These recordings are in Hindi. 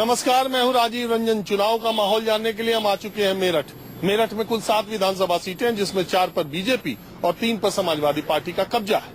नमस्कार, मैं हूं राजीव रंजन। चुनाव का माहौल जानने के लिए हम आ चुके हैं मेरठ। मेरठ में कुल 7 विधानसभा सीटें हैं, जिसमें 4 पर बीजेपी और 3 पर समाजवादी पार्टी का कब्जा है।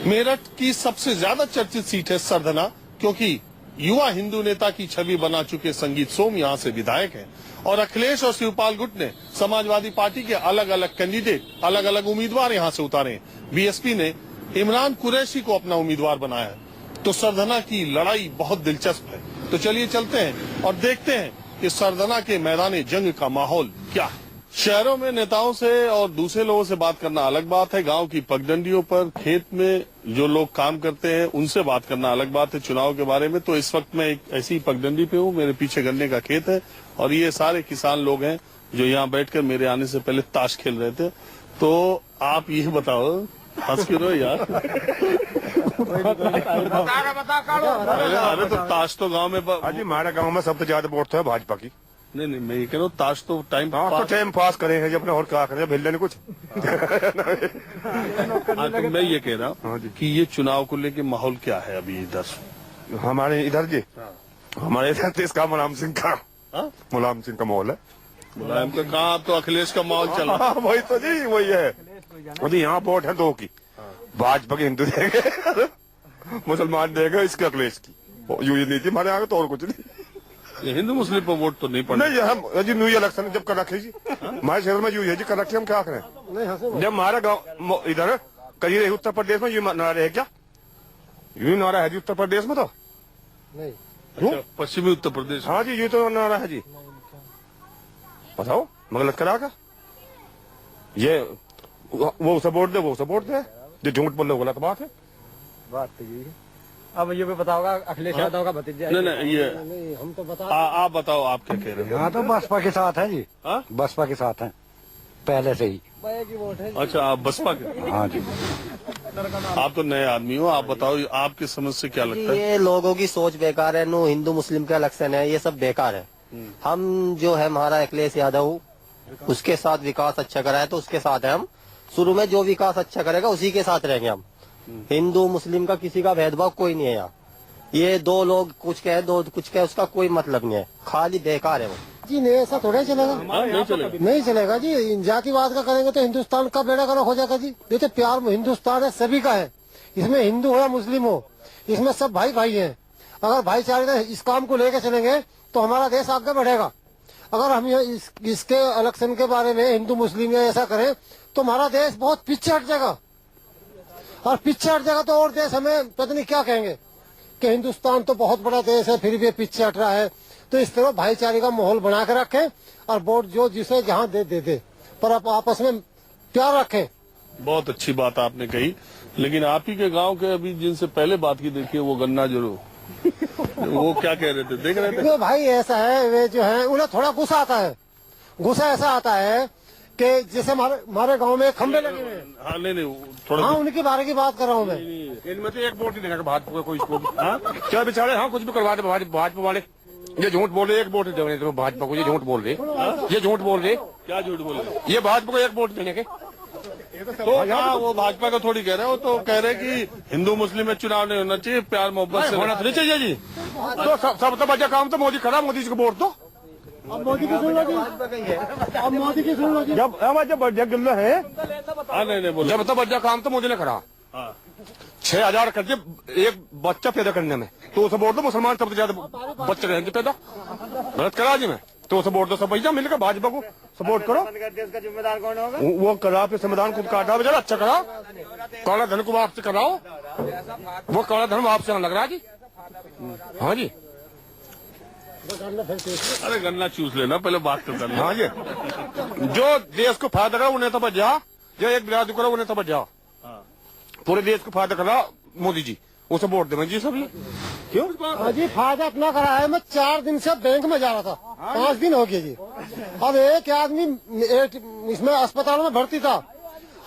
मेरठ की सबसे ज्यादा चर्चित सीट है सरधना, क्योंकि युवा हिंदू नेता की छवि बना चुके संगीत सोम यहाँ से विधायक हैं और अखिलेश और शिवपाल गुट ने समाजवादी पार्टी के अलग अलग कैंडिडेट, अलग अलग उम्मीदवार यहाँ से उतारे हैं। बीएसपी ने इमरान कुरैशी को अपना उम्मीदवार बनाया है। तो सरधना की लड़ाई बहुत दिलचस्प है। तो चलिए चलते हैं और देखते हैं कि सरधना के मैदान जंग का माहौल क्या है। शहरों में नेताओं से और दूसरे लोगों से बात करना अलग बात है। गांव की पगडंडियों पर, खेत में जो लोग काम करते हैं, उनसे बात करना अलग बात है चुनाव के बारे में। तो इस वक्त मैं एक ऐसी पगडंडी पे हूँ, मेरे पीछे गन्ने का खेत है और ये सारे किसान लोग हैं जो यहाँ बैठकर मेरे आने से पहले ताश खेल रहे थे। तो आप ये बताओ, हंस क्यों रहे हो यार? अरे तो ताश तो गांव में जी हमारे गांव में सबसे ज्यादा वोट तो है भाजपा की। नहीं, मैं ये कह रहा हूँ ताश तो टाइम पास करेंगे जब अपने और क्या करें, भेज लेने कुछ। तो मैं ये कह रहा हूँ कि ये चुनाव को लेके माहौल क्या है अभी इधर? हमारे इधर जी, हमारे इधर तो इसका मुलायम सिंह का माहौल है। मुलायम का कहाँ? अब तो अखिलेश का माहौल चल रहा है। वही तो जी, वही है। यहाँ वोट है 2 की, भाजपा के हिंदू देंगे, मुसलमान देंगे, इसके अखिलेश की। यू नीति हमारे यहाँ तो और कुछ नहीं। ये हिंदू मुस्लिम पर वोट तो नहीं पड़ना। नहीं, हम जी न्यू इलेक्शन जब कर रखे जी, हमारे शहर में यू है जी, कर रखे, हम क्या करें? जब हमारा गाँव इधर कहीं उत्तर प्रदेश में यू नारा है क्या? यू नारा है जी उत्तर प्रदेश में तो नहीं। अच्छा, पश्चिमी उत्तर प्रदेश। हाँ जी, यू तो नारा है जी। बताओ गलत करा का? ये वो सपोर्ट दे, वो सपोर्ट दे, जो झूठ बोल रहे गलत बात है। बात तो यही है। अब ये भी बताओगा अखिलेश यादव का भतीजा। नहीं, ये नहीं, हम तो बता। आप बताओ, आप क्या कह रहे हो? यहाँ तो बसपा के साथ है जी। बसपा के साथ है पहले से ही। अच्छा, आप बसपा के? हाँ जी। आप तो नए आदमी हो, आप बताओ आपकी समझ से क्या लगता है? ये लोगों की सोच बेकार है। नो हिंदू मुस्लिम का इलेक्शन है, ये सब बेकार है। हम जो है हमारा अखिलेश यादव, उसके साथ विकास अच्छा करा है तो उसके साथ है हम। शुरू में जो विकास अच्छा करेगा उसी के साथ रहेंगे हम। हिंदू मुस्लिम का किसी का भेदभाव कोई नहीं है यहाँ। ये 2 लोग कुछ कहे, 2 कुछ कहे, उसका कोई मतलब नहीं है, खाली बेकार है वो जी। नहीं, ऐसा थोड़ा चलेगा। नहीं चलेगा जी। जातिवाद का करेंगे तो हिंदुस्तान का बेड़ा गर्क हो जाएगा जी। देखिए, प्यार हिंदुस्तान है, सभी का है। इसमें हिंदू हो या मुस्लिम हो, इसमें सब भाई भाई है। अगर भाईचारे से इस काम को लेकर चलेंगे तो हमारा देश आगे बढ़ेगा। अगर हम इसके इलेक्शन के बारे में हिंदू मुस्लिम या ऐसा करें तो हमारा देश बहुत पीछे हट जाएगा। और पीछे हट जाएगा तो और देश हमें पता नहीं क्या कहेंगे कि हिंदुस्तान तो बहुत बड़ा देश है फिर भी पीछे हट रहा है। तो इस तरह भाईचारे का माहौल बना के रखें और वोट जो जिसे जहाँ दे पर आप आपस में प्यार रखें। बहुत अच्छी बात आपने कही, लेकिन आप ही के गांव के अभी जिनसे पहले बात की, देखिए वो गन्ना जरूर वो क्या कह रहे थे, देख रहे थे? तो भाई ऐसा है, वे जो है उन्हें थोड़ा गुस्सा आता है। गुस्सा ऐसा आता है कि जैसे हमारे गांव में खंबे लगे हुए हैं। हाँ, नहीं थोड़ा। हाँ, उनके बारे की बात कर रहा हूँ मैं। इनमें तो एक वोट नहीं देगा भाजपा कोई इसको। क्या बेचारे, हाँ कुछ भी करवा दे भाजपा वाले। ये झूठ बोल रहे, 1 वोट देने तो भाजपा को। ये झूठ बोल रहे, ये झूठ बोल रहे। क्या झूठ बोल रहे? ये भाजपा को 1 वोट देने के। तो हाँ, वो भाजपा का थोड़ी कह रहे हो, तो कह रहे कि हिंदू मुस्लिम में चुनाव नहीं होना चाहिए, प्यार मोहब्बत से होना तो नहीं चाहिए जी। तो सब तो बच्चा काम तो मोदी करा, मोदी जी को वोट दो। अब मोदी की सुन लो जी। अब मोदी की सुन लो जी। जब बढ़िया गिल्ला है, नहीं बोलो। जब तो बढ़िया काम तो मोदी ने करा। 6,000 खर्चे एक बच्चा पैदा करने में, तो उसे वोट दो। मुसलमान सबसे ज्यादा बच्चे रहेंगे पैदा, गलत करा जी मैं, तो उसे वोट दो। सब भैया मिलकर भाजपा को सपोर्ट करो। देश का जिम्मेदार कौन होगा? वो करा, फिर संविधान खुद काटा, बेचारा अच्छा करा। काला धन को वापस कराओ, वो काला धन वापस लग रहा जी। हाँ जी, अरे गन्ना चूस लेना, पहले बात करता हाँ जी। जो देश को फायदा करा उन्हें तो बच जा, जो एक बिरादरी करो उन्हें तो बच जा। पूरे देश को फायदा करा मोदी जी, उसे वोट दे जी सभी। क्यों? हाँ जी, फायदा इतना करा है। मैं 4 दिन से बैंक में जा रहा था, 5 दिन हो गए जी। अब एक आदमी इसमें अस्पताल में भर्ती था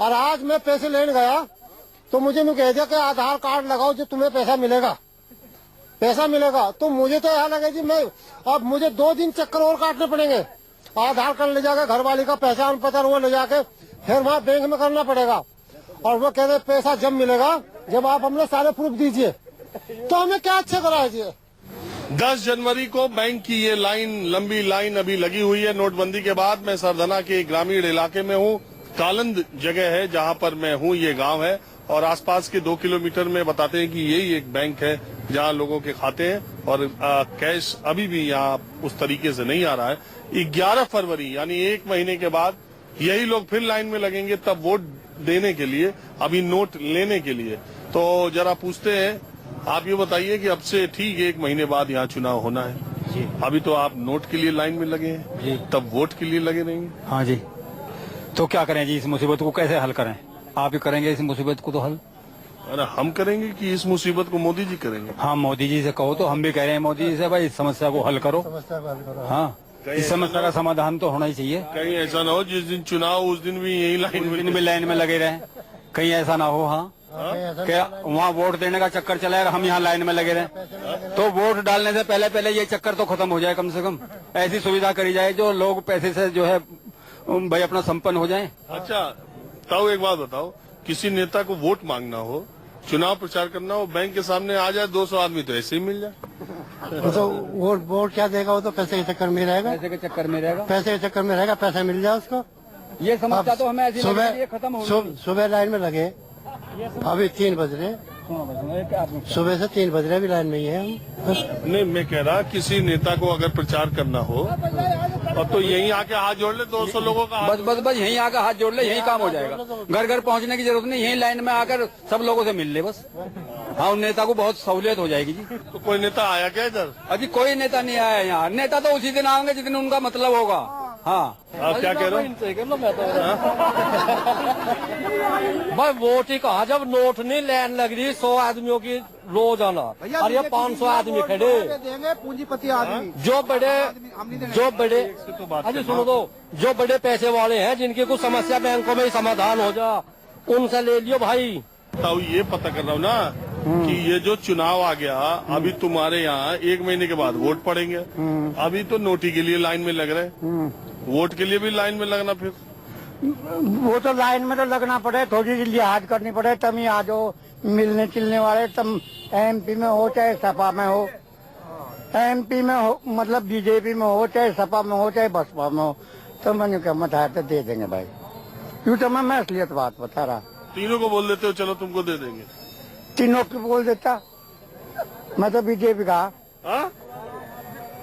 और आज मैं पैसे लेने गया तो मुझे कह दिया कि आधार कार्ड लगाओ जो तुम्हें पैसा मिलेगा। तो मुझे तो यहाँ लगा जी, मैं अब मुझे 2 दिन चक्कर और काटने पड़ेंगे। आधार कार्ड ले जाकर, घर वाली का पहचान पत्र वो ले जाके फिर वहाँ बैंक में करना पड़ेगा। और वो कह रहे पैसा जब मिलेगा जब आप हमने सारे प्रूफ दीजिए। तो हमें क्या अच्छा करा है जी? 10 जनवरी को बैंक की ये लाइन, लंबी लाइन अभी लगी हुई है नोटबंदी के बाद। मैं सरधना के ग्रामीण इलाके में हूँ। कालंद जगह है जहाँ पर मैं हूँ, ये गांव है और आसपास के 2 किलोमीटर में बताते हैं कि यही एक बैंक है जहाँ लोगों के खाते हैं और कैश अभी भी यहाँ उस तरीके से नहीं आ रहा है। 11 फरवरी यानी 1 महीने के बाद यही लोग फिर लाइन में लगेंगे, तब वोट देने के लिए, अभी नोट लेने के लिए। तो जरा पूछते हैं, आप ये बताइए कि अब से ठीक 1 महीने बाद यहाँ चुनाव होना है जी। अभी तो आप नोट के लिए लाइन में लगे हैं जी। तब वोट के लिए लगे नहीं। हाँ जी, तो क्या करें जी, इस मुसीबत को कैसे हल करें? आप ही करेंगे इस मुसीबत को तो हल? अरे हम करेंगे कि इस मुसीबत को मोदी जी करेंगे? हाँ, मोदी जी से कहो तो हम भी कह रहे हैं मोदी जी से, भाई इस समस्या को हल करो। समस्या को हल करो। हाँ, इस समस्या का समाधान तो होना ही चाहिए। कहीं ऐसा ना हो जिस दिन चुनाव उस दिन भी यही लाइन उस दिन में भी लाइन में लगे रहे, कहीं ऐसा ना हो। हाँ, क्या वहाँ वोट देने का चक्कर चलेगा, हम यहाँ लाइन में लगे रहे, तो वोट डालने से पहले पहले ये चक्कर तो खत्म हो जाए। कम से कम ऐसी सुविधा करी जाए जो लोग पैसे से जो है भाई अपना संपन्न हो जाए। अच्छा ताऊ, एक बात बताओ, किसी नेता को वोट मांगना हो, चुनाव प्रचार करना हो, बैंक के सामने आ जाए 200 आदमी तो ऐसे ही मिल जाए। तो वोट क्या देगा? वो तो पैसे के चक्कर में रहेगा, पैसे के चक्कर में रहेगा, पैसे के चक्कर में रहेगा, पैसा मिल जाए उसको। ये समस्या तो हमें ऐसी लग रही है, ये खत्म हो गई। सुबह लाइन में लगे, अभी 3 बज रहे, सुबह से 3 बज रहे, अभी लाइन में ही है हम बस। नहीं, मैं कह रहा किसी नेता को अगर प्रचार करना हो और तो यहीं आके हाथ जोड़ ले, 200 लोगों का हाथ। बस यहीं आकर हाथ जोड़ ले, यही काम हो जाएगा। घर घर पहुंचने की जरूरत नहीं, यहीं लाइन में आकर सब लोगों से मिल ले बस। हाँ, उन नेता को बहुत सहूलियत हो जाएगी जी। तो कोई नेता आया क्या इधर? अभी कोई नेता नहीं आया यहाँ। नेता तो उसी दिन आएंगे जिस दिन उनका मतलब होगा। हाँ, आप क्या कह रहे हो? भाई वोट ही कहा, जब नोट नहीं लाइन लग रही 100 आदमियों की रोजाना, और ये 500 आदमी खड़े, देंगे पूंजीपति आदमी, जो बड़े अभी सुनो तो, जो बड़े पैसे वाले हैं जिनकी कुछ समस्या बैंकों में ही समाधान हो जा, उनसे ले लियो भाई। ताऊ, ये पता कर रहा हूँ ना कि ये जो चुनाव आ गया, अभी तुम्हारे यहाँ 1 महीने के बाद वोट पड़ेंगे। अभी तो नोटी के लिए लाइन में लग रहे, वोट के लिए भी लाइन में लगना फिर? वो तो लाइन में तो लगना पड़े, थोड़ी लिहाज करनी पड़े, तब ही आ जाओ मिलने चिलने वाले। तुम एमपी में हो चाहे सपा में हो, एमपी में हो मतलब बीजेपी में हो, चाहे सपा में हो, चाहे बसपा में हो, तो मैंने क्या मत आया तो दे देंगे भाई। यूँ तो मैं असलियत बात बता रहा। तीनों को बोल देते हो चलो तुमको दे देंगे? तीनों को बोल देता, मैं तो बीजेपी का,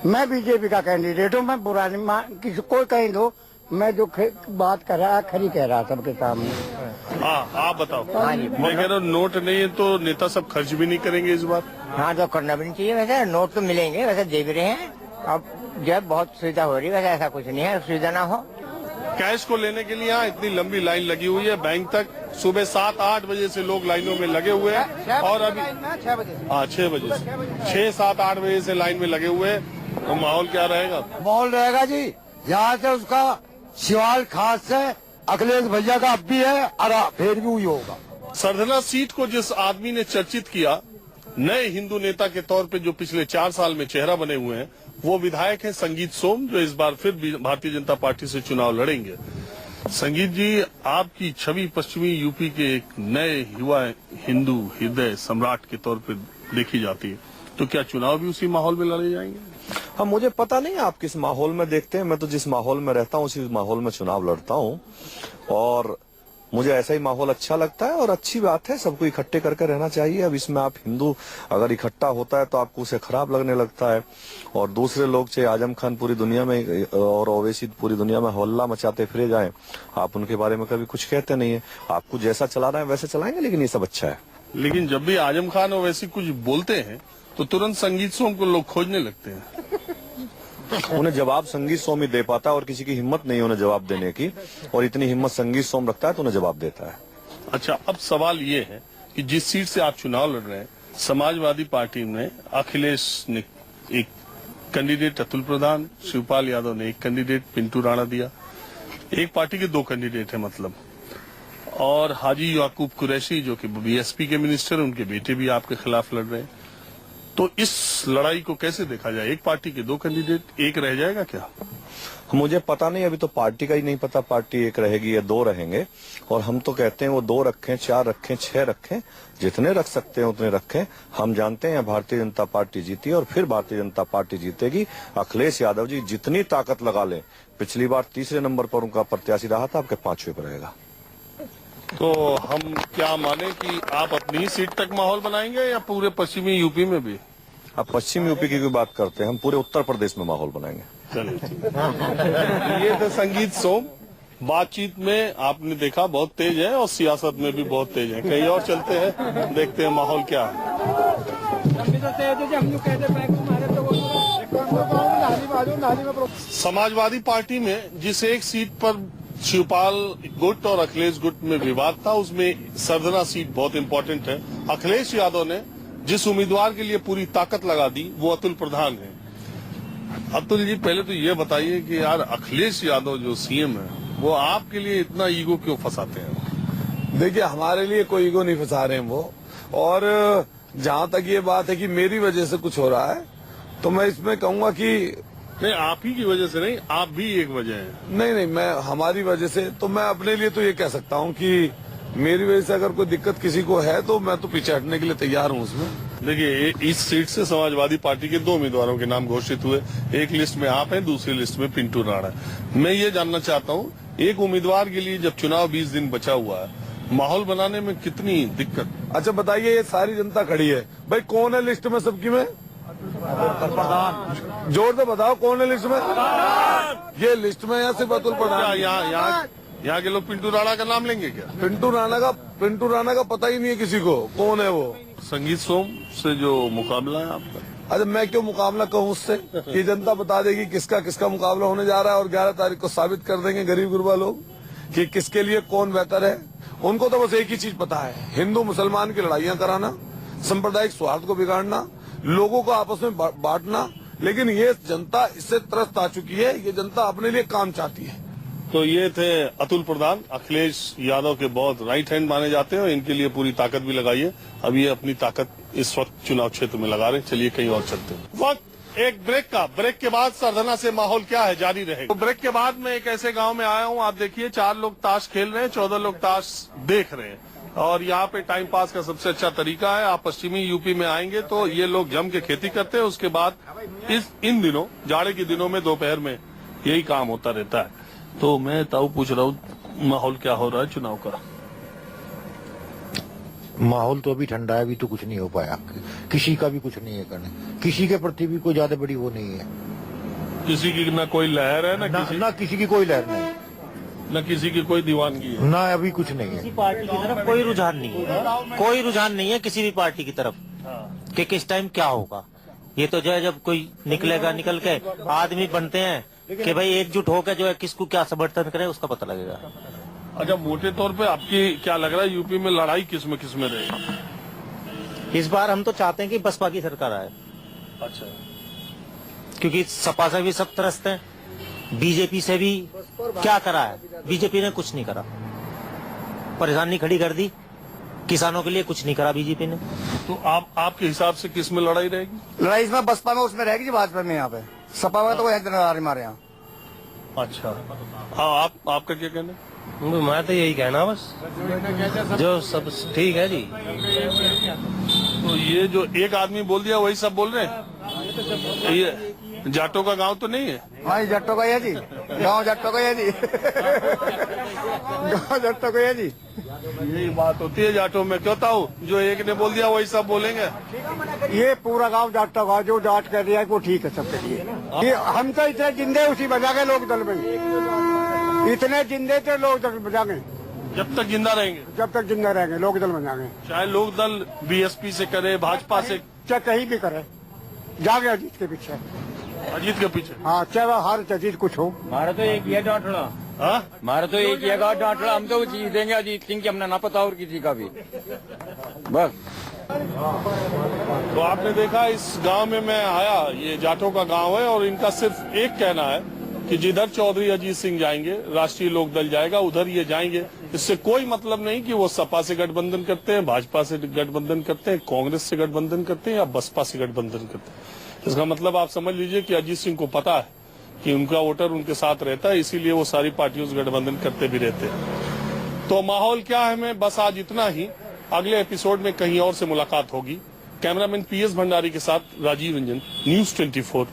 मैं बीजेपी का कैंडिडेट हूँ। मैं बुरा नहीं, किसी को कहीं दो, मैं जो बात कर रहा खरी कह रहा सबके सामने। हाँ, आप बताओ। मैं कह रहा हूँ नोट नहीं है तो नेता सब खर्च भी नहीं करेंगे इस बार। हाँ, तो करना भी नहीं चाहिए। वैसे नोट तो मिलेंगे, वैसे दे भी रहे हैं। अब जब बहुत सुविधा हो रही है, वैसे ऐसा कुछ नहीं है सुविधा ना हो। कैश को लेने के लिए यहाँ इतनी लंबी लाइन लगी हुई है बैंक तक। सुबह 7-8 बजे से लोग लाइनों में लगे हुए हैं और अभी 6 बजे से 6-7-8 बजे से लाइन में लगे हुए हैं। तो माहौल क्या रहेगा? माहौल रहेगा जी, यहाँ से उसका शिवाल खास से अखिलेश भैया का अब भी है और फिर भी वही होगा। सरधना सीट को जिस आदमी ने चर्चित किया नए हिंदू नेता के तौर पे, जो पिछले 4 साल में चेहरा बने हुए हैं, वो विधायक हैं संगीत सोम, जो इस बार फिर भारतीय जनता पार्टी से चुनाव लड़ेंगे। संगीत जी, आपकी छवि पश्चिमी यूपी के एक नए युवा हिंदू हृदय सम्राट के तौर पर देखी जाती है, तो क्या चुनाव भी उसी माहौल में लड़े जाएंगे? हाँ, मुझे पता नहीं आप किस माहौल में देखते हैं। मैं तो जिस माहौल में रहता हूँ उसी माहौल में चुनाव लड़ता हूँ और मुझे ऐसा ही माहौल अच्छा लगता है और अच्छी बात है, सबको इकट्ठे करके रहना चाहिए। अब इसमें आप हिंदू अगर इकट्ठा होता है तो आपको उसे खराब लगने लगता है और दूसरे लोग चाहे आजम खान पूरी दुनिया में और ओवैसी पूरी दुनिया में हल्ला मचाते फिरे जाएं, आप उनके बारे में कभी कुछ कहते नहीं है। आपको जैसा चला रहे हैं वैसे चलाएंगे, लेकिन ये सब अच्छा है। लेकिन जब भी आजम खान ओवैसी कुछ बोलते हैं तो तुरंत संगीत सोम को लोग खोजने लगते हैं। उन्हें जवाब संगीत सोम ही दे पाता है और किसी की हिम्मत नहीं है उन्हें जवाब देने की, और इतनी हिम्मत संगीत सोम रखता है तो उन्हें जवाब देता है। अच्छा, अब सवाल ये है कि जिस सीट से आप चुनाव लड़ रहे हैं, समाजवादी पार्टी में अखिलेश ने एक कैंडिडेट अतुल प्रधान, शिवपाल यादव ने एक कैंडिडेट पिंटू राणा दिया, एक पार्टी के 2 कैंडिडेट है मतलब, और हाजी याकूब कुरैशी जो कि बीएसपी के मिनिस्टर, उनके बेटे भी आपके खिलाफ लड़ रहे हैं। तो इस लड़ाई को कैसे देखा जाए? एक पार्टी के 2 कैंडिडेट, एक रह जाएगा क्या? मुझे पता नहीं, अभी तो पार्टी का ही नहीं पता, पार्टी एक रहेगी या दो रहेंगे। और हम तो कहते हैं वो 2 रखें, 4 रखें, 6 रखें, जितने रख सकते हैं उतने रखें। हम जानते हैं भारतीय जनता पार्टी जीती और फिर भारतीय जनता पार्टी जीतेगी। अखिलेश यादव जी जितनी ताकत लगा लें, पिछली बार 3रे नंबर पर उनका प्रत्याशी रहा था, आपके 5वें पर रहेगा। तो हम क्या माने कि आप अपनी ही सीट तक माहौल बनाएंगे या पूरे पश्चिमी यूपी में भी? अब पश्चिम यूपी की बात करते हैं, हम पूरे उत्तर प्रदेश में माहौल बनाएंगे। ये थे संगीत सोम। बातचीत में आपने देखा बहुत तेज है और सियासत में भी बहुत तेज है। कहीं और चलते हैं, देखते हैं माहौल क्या है। समाजवादी पार्टी में जिस एक सीट पर शिवपाल गुट और अखिलेश गुट में विवाद था, उसमें सरदना सीट बहुत इंपॉर्टेंट है। अखिलेश यादव ने जिस उम्मीदवार के लिए पूरी ताकत लगा दी वो अतुल प्रधान है। अतुल जी, पहले तो ये बताइए कि यार अखिलेश यादव जो सीएम है वो आपके लिए इतना ईगो क्यों फंसाते हैं? देखिए, हमारे लिए कोई ईगो नहीं फंसा रहे हैं वो। और जहाँ तक ये बात है कि मेरी वजह से कुछ हो रहा है, तो मैं इसमें कहूंगा कि नहीं, आप ही की वजह से नहीं, आप भी एक वजह है। नहीं, मैं हमारी वजह से, तो मैं अपने लिए तो ये कह सकता हूँ कि मेरी वजह से अगर कोई दिक्कत किसी को है तो मैं तो पीछे हटने के लिए तैयार हूँ उसमें। देखिए, इस सीट से समाजवादी पार्टी के 2 उम्मीदवारों के नाम घोषित हुए। एक लिस्ट में आप हैं, दूसरी लिस्ट में पिंटू राणा। मैं ये जानना चाहता हूँ, एक उम्मीदवार के लिए जब चुनाव 20 दिन बचा हुआ है, माहौल बनाने में कितनी दिक्कत? अच्छा बताइए, ये सारी जनता खड़ी है भाई, कौन है लिस्ट में सबकी में? जोर से बताओ, कौन है लिस्ट में? ये लिस्ट में या सिर्फ अतुल प्रधान? यहाँ के लोग पिंटू राणा का नाम लेंगे क्या? पिंटू राणा का पता ही नहीं है किसी को, कौन है वो? संगीत सोम से जो मुकाबला है आपका? अच्छा, मैं क्यों मुकाबला कहूँ उससे? ये जनता बता देगी किसका किसका मुकाबला होने जा रहा है, और 11 तारीख को साबित कर देंगे गरीब गुरबा लोग कि किसके लिए कौन बेहतर है। उनको तो बस एक ही चीज पता है, हिंदू मुसलमान की लड़ाइयां कराना, सांप्रदायिक सौहार्द को बिगाड़ना, लोगों को आपस में बांटना। लेकिन ये जनता इससे त्रस्त आ चुकी है, ये जनता अपने लिए काम चाहती है। तो ये थे अतुल प्रधान, अखिलेश यादव के बहुत राइट हैंड माने जाते हैं और इनके लिए पूरी ताकत भी लगाई है। अब ये अपनी ताकत इस वक्त चुनाव क्षेत्र में लगा रहे हैं। चलिए कहीं और चलते हैं। वक्त एक ब्रेक का, ब्रेक के बाद सरधना से माहौल क्या है जारी रहेगा। तो ब्रेक के बाद मैं एक ऐसे गांव में आया हूं, आप देखिए 4 लोग ताश खेल रहे हैं, 14 लोग ताश देख रहे हैं। और यहाँ पे टाइम पास का सबसे अच्छा तरीका है, आप पश्चिमी यूपी में आएंगे तो ये लोग जम के खेती करते हैं। उसके बाद इन दिनों, जाड़े के दिनों में दोपहर में यही काम होता रहता है। तो मैं ताऊ पूछ रहा हूँ, माहौल क्या हो रहा है चुनाव का? माहौल तो अभी ठंडा है, अभी तो कुछ नहीं हो पाया, किसी का भी कुछ नहीं है करने, किसी के प्रति भी कोई ज्यादा बड़ी वो नहीं है। किसी की ना कोई लहर है ना किसी की कोई लहर नहीं, न किसी की कोई दीवानगी है, ना अभी कुछ नहीं है। किसी पार्टी की तरफ कोई रुझान नहीं है, कोई रुझान नहीं है किसी भी पार्टी की तरफ कि किस टाइम क्या होगा। ये तो जो है, जब कोई निकलेगा, निकल के आदमी बनते हैं कि भाई एकजुट होकर जो है किसको क्या समर्थन करे, उसका पता लगेगा। अच्छा, मोटे तौर पे आपकी क्या लग रहा है, यूपी में लड़ाई किस में रहेगी? इस बार हम तो चाहते हैं कि बसपा की सरकार आए। अच्छा, क्योंकि सपा से भी सब त्रस्त हैं, बीजेपी से भी क्या करा है, बीजेपी ने कुछ नहीं करा, परेशानी खड़ी कर दी, किसानों के लिए कुछ नहीं करा बीजेपी ने। तो आपके हिसाब से किस में लड़ाई रहेगी? लड़ाई इसमें बसपा में उसमें रहेगी, भाजपा में। यहाँ पे सपा में तो वो हमारे यहाँ। अच्छा, हाँ, आपका क्या कहना है? मैं तो यही कहना बस, जो सब ठीक है जी। तो ये जो एक आदमी बोल दिया वही सब बोल रहे हैं? ये जाटों का गांव तो नहीं है? हाँ, जाटों का है जी, गाँव जाटों का है जी, गाँव जाटों का है जी। यही बात होती है जाटों में, कहता हूँ जो एक ने बोल दिया वही सब बोलेंगे। ये पूरा गांव जाटों का, जो जाट कर दिया है वो ठीक है सबके लिए। हम तो इतने जिंदे उसी बजा गए लोक दल में, इतने जिंदे थे लोक दल बजा गए। जब तक जिंदा रहेंगे? जब तक जिंदा रहेंगे लोक दल बजा गए। चाहे लोक दल बीएसपी से करे, भाजपा से, चाहे कहीं भी करे, जागे अजीत के पीछे, अजीत के पीछे। हाँ, चाहे वह हर अजीत कुछ हो। हमारा तो एक ही है डांटना, हमारा तो एक ही है डांटना, हम तो जीत देंगे अजीत सिंह की, हमने ना पता और किसी का भी बस। तो आपने देखा इस गांव में मैं आया, ये जाटों का गांव है और इनका सिर्फ एक कहना है कि जिधर चौधरी अजीत सिंह जाएंगे, राष्ट्रीय लोकदल जाएगा, उधर ये जाएंगे। इससे कोई मतलब नहीं कि वो सपा से गठबंधन करते हैं, भाजपा से गठबंधन करते हैं, कांग्रेस से गठबंधन करते हैं या बसपा से गठबंधन करते हैं। इसका मतलब आप समझ लीजिए कि अजीत सिंह को पता है कि उनका वोटर उनके साथ रहता है, इसीलिए वो सारी पार्टियों से गठबंधन करते भी रहते हैं। तो माहौल क्या है, मैं बस आज इतना ही। अगले एपिसोड में कहीं और से मुलाकात होगी। कैमरामैन PS भंडारी के साथ राजीव रंजन, News 24।